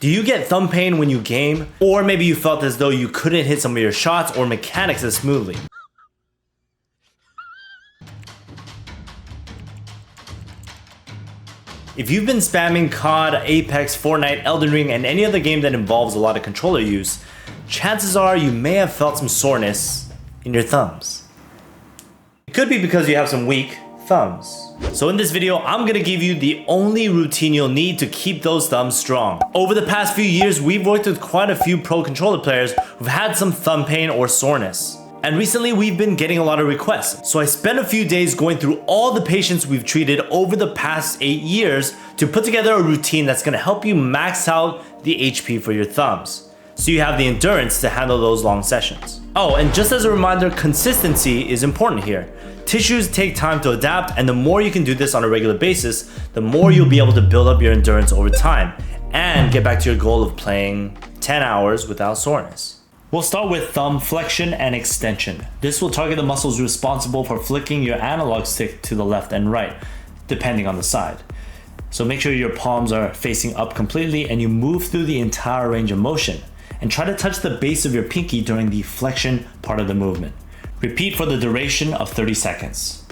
Do you get thumb pain when you game? Or maybe you felt as though you couldn't hit some of your shots or mechanics as smoothly? If you've been spamming COD, Apex, Fortnite, Elden Ring, and any other game that involves a lot of controller use, chances are you may have felt some soreness in your thumbs. It could be because you have some weak thumbs. So in this video, I'm gonna give you the only routine you'll need to keep those thumbs strong. Over the past few years, we've worked with quite a few pro controller players who've had some thumb pain or soreness. And recently we've been getting a lot of requests. So I spent a few days going through all the patients we've treated over the past 8 years to put together a routine that's gonna help you max out the HP for your thumbs, so you have the endurance to handle those long sessions. Oh, and just as a reminder, consistency is important here. Tissues take time to adapt, and the more you can do this on a regular basis, the more you'll be able to build up your endurance over time and get back to your goal of playing 10 hours without soreness. We'll start with thumb flexion and extension. This will target the muscles responsible for flicking your analog stick to the left and right, depending on the side. So make sure your palms are facing up completely and you move through the entire range of motion. And try to touch the base of your pinky during the flexion part of the movement. Repeat for the duration of 30 seconds.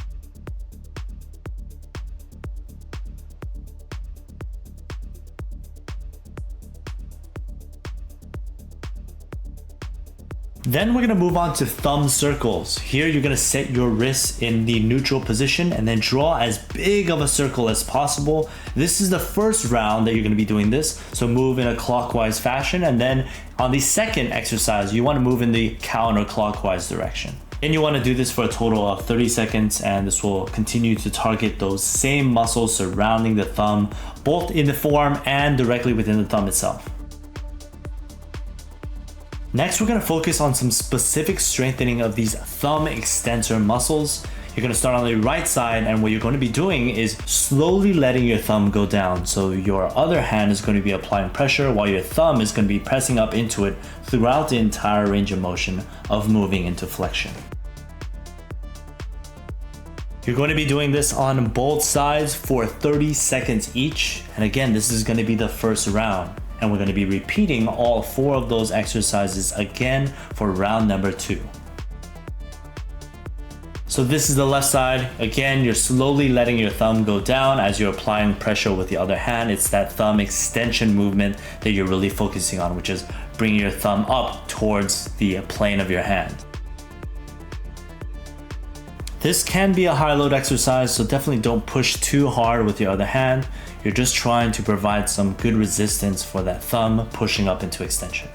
Then we're gonna move on to thumb circles. Here you're gonna set your wrists in the neutral position and then draw as big of a circle as possible. This is the first round that you're gonna be doing this, so move in a clockwise fashion, and then on the second exercise, you wanna move in the counterclockwise direction. And you wanna do this for a total of 30 seconds, and this will continue to target those same muscles surrounding the thumb, both in the forearm and directly within the thumb itself. Next, we're gonna focus on some specific strengthening of these thumb extensor muscles. You're gonna start on the right side, and what you're gonna be doing is slowly letting your thumb go down. So your other hand is gonna be applying pressure while your thumb is gonna be pressing up into it throughout the entire range of motion of moving into flexion. You're going to be doing this on both sides for 30 seconds each. And again, this is gonna be the first round. And we're going to be repeating all 4 of those exercises again for round number 2. So this is the left side. Again, you're slowly letting your thumb go down as you're applying pressure with the other hand. It's that thumb extension movement that you're really focusing on, which is bringing your thumb up towards the plane of your hand. This can be a high load exercise, so definitely don't push too hard with your other hand. You're just trying to provide some good resistance for that thumb pushing up into extension.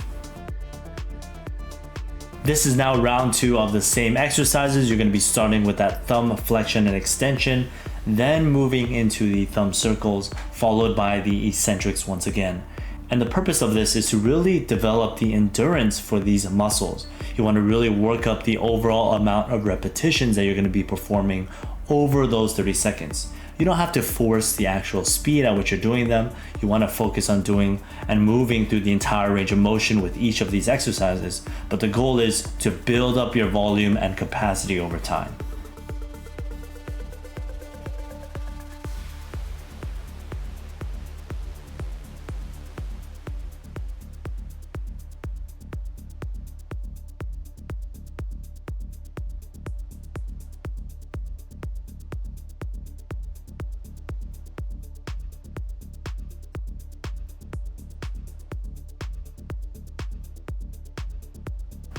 This is now round 2 of the same exercises. You're going to be starting with that thumb flexion and extension, then moving into the thumb circles, followed by the eccentrics once again. And the purpose of this is to really develop the endurance for these muscles. You want to really work up the overall amount of repetitions that you're going to be performing over those 30 seconds. You don't have to force the actual speed at which you're doing them. You want to focus on doing and moving through the entire range of motion with each of these exercises. But the goal is to build up your volume and capacity over time.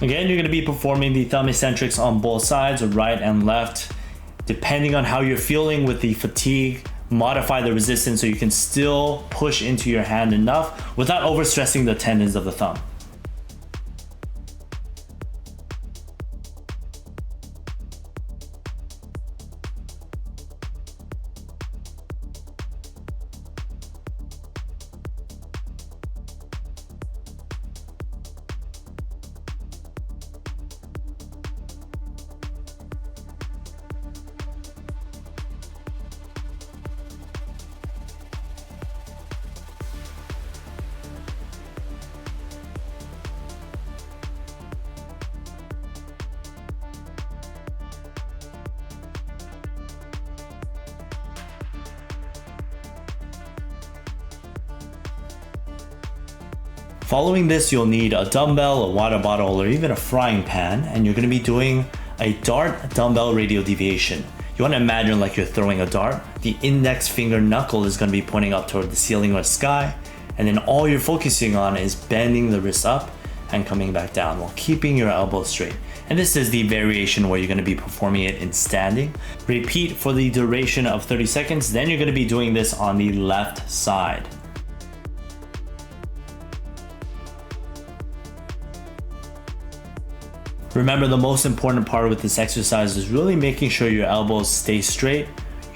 Again, you're going to be performing the thumb eccentrics on both sides, right and left. Depending on how you're feeling with the fatigue, modify the resistance so you can still push into your hand enough without overstressing the tendons of the thumb. Following this, you'll need a dumbbell, a water bottle, or even a frying pan, and you're going to be doing a dart dumbbell radial deviation. You want to imagine like you're throwing a dart. The index finger knuckle is going to be pointing up toward the ceiling or sky, and then all you're focusing on is bending the wrist up and coming back down while keeping your elbow straight. And this is the variation where you're going to be performing it in standing. Repeat for the duration of 30 seconds, then you're going to be doing this on the left side. Remember, the most important part with this exercise is really making sure your elbows stay straight,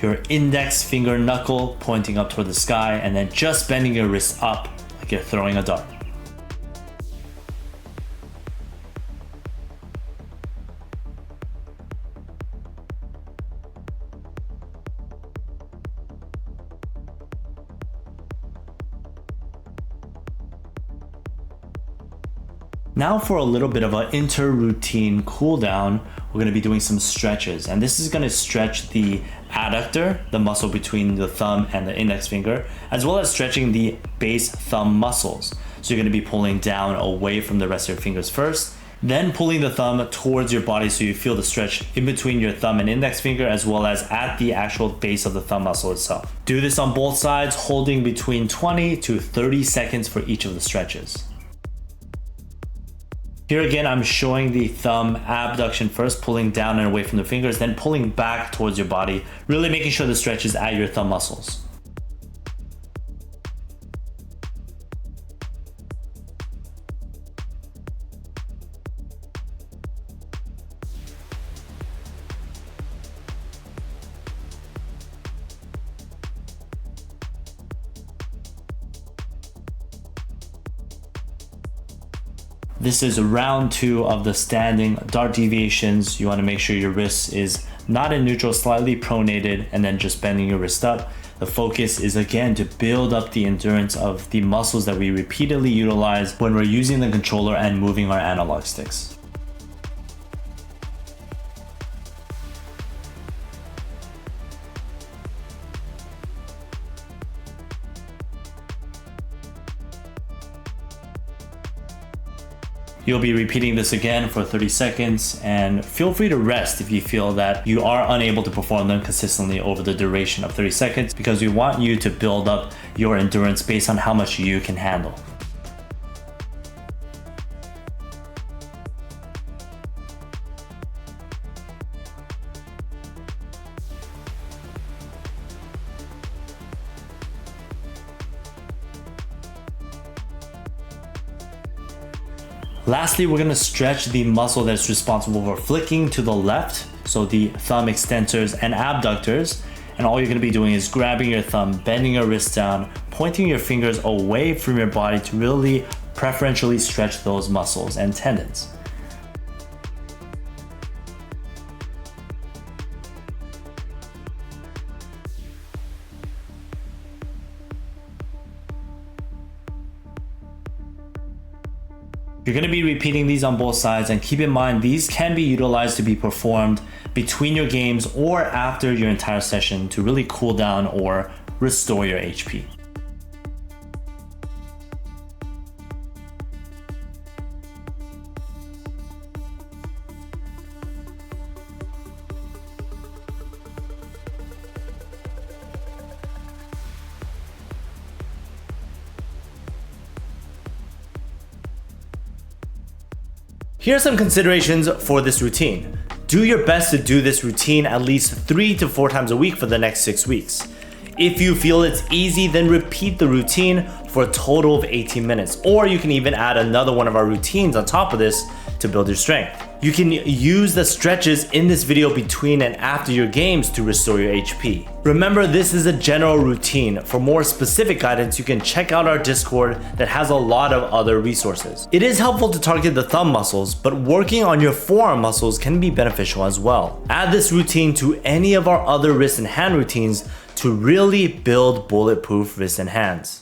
your index finger knuckle pointing up toward the sky, and then just bending your wrist up like you're throwing a dart. Now for a little bit of an inter-routine cool down, we're going to be doing some stretches, and this is going to stretch the adductor, the muscle between the thumb and the index finger, as well as stretching the base thumb muscles. So you're going to be pulling down away from the rest of your fingers first, then pulling the thumb towards your body so you feel the stretch in between your thumb and index finger, as well as at the actual base of the thumb muscle itself. Do this on both sides, holding between 20 to 30 seconds for each of the stretches. Here again, I'm showing the thumb abduction first, pulling down and away from the fingers, then pulling back towards your body, really making sure the stretch is at your thumb muscles. This is round 2 of the standing dart deviations. You want to make sure your wrist is not in neutral, slightly pronated, and then just bending your wrist up. The focus is again to build up the endurance of the muscles that we repeatedly utilize when we're using the controller and moving our analog sticks. You'll be repeating this again for 30 seconds, and feel free to rest if you feel that you are unable to perform them consistently over the duration of 30 seconds, because we want you to build up your endurance based on how much you can handle. Lastly, we're going to stretch the muscle that's responsible for flicking to the left, so the thumb extensors and abductors. And all you're going to be doing is grabbing your thumb, bending your wrist down, pointing your fingers away from your body to really preferentially stretch those muscles and tendons. You're going to be repeating these on both sides, and keep in mind these can be utilized to be performed between your games or after your entire session to really cool down or restore your HP. Here are some considerations for this routine. Do your best to do this routine at least 3 to 4 times a week for the next 6 weeks. If you feel it's easy, then repeat the routine for a total of 18 minutes, or you can even add another one of our routines on top of this to build your strength. You can use the stretches in this video between and after your games to restore your HP. Remember, this is a general routine. For more specific guidance, you can check out our Discord that has a lot of other resources. It is helpful to target the thumb muscles, but working on your forearm muscles can be beneficial as well. Add this routine to any of our other wrist and hand routines to really build bulletproof wrists and hands.